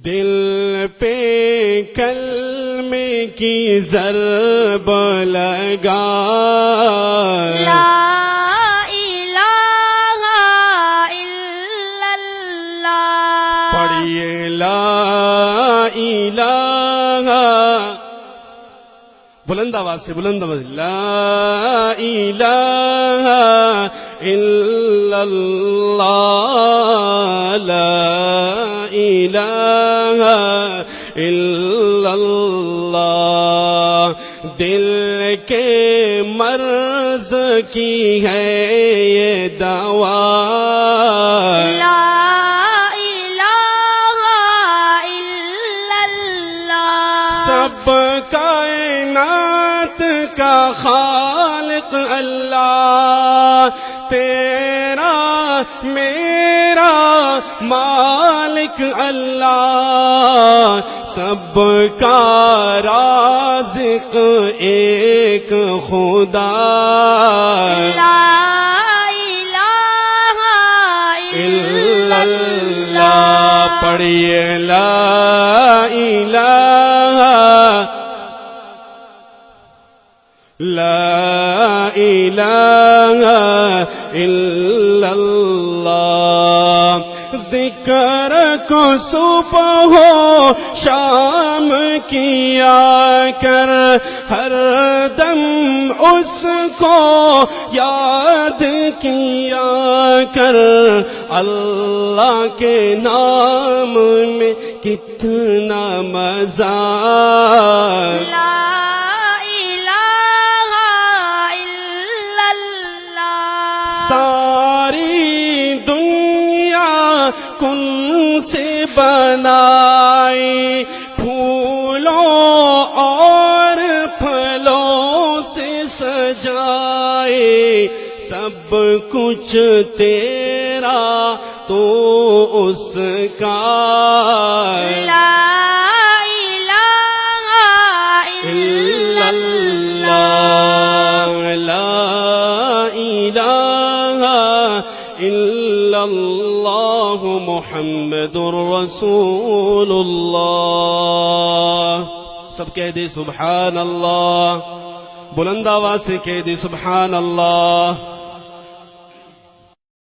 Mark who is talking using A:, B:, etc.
A: دل پہ کلمے کی ضرب لگا،
B: لا الہ الا اللہ،
A: پڑھیے لا الہ، بلند آواز سے، بلند آواز، لا الہ الا اللہ، لا الہ الا اللہ، دل کے مرض کی ہے یہ دوا،
B: لا الہ الا اللہ،
A: سب کائنات کا خالق اللہ، تیرا میرا مالک اللہ، سب کا رازق ایک خدا،
B: لا الہ الا اللہ،
A: پڑھیے لا الہ لا الہ الا اللہ، ذکر کو صبح ہو شام کیا کر، ہر دم اس کو یاد کیا کر، اللہ کے نام میں کتنا مزہ،
B: لا الہ الا اللہ،
A: ساری دنیا کن سے بنائی، پھولوں اور پھلوں سے سجائے، سب کچھ تیرا تو اس کا،
B: لا الہ الا اللہ،
A: لا الہ الا اللہ محمد رسول اللہ، سب کہہ دے سبحان اللہ، بلند آواز سے کہہ دے سبحان اللہ۔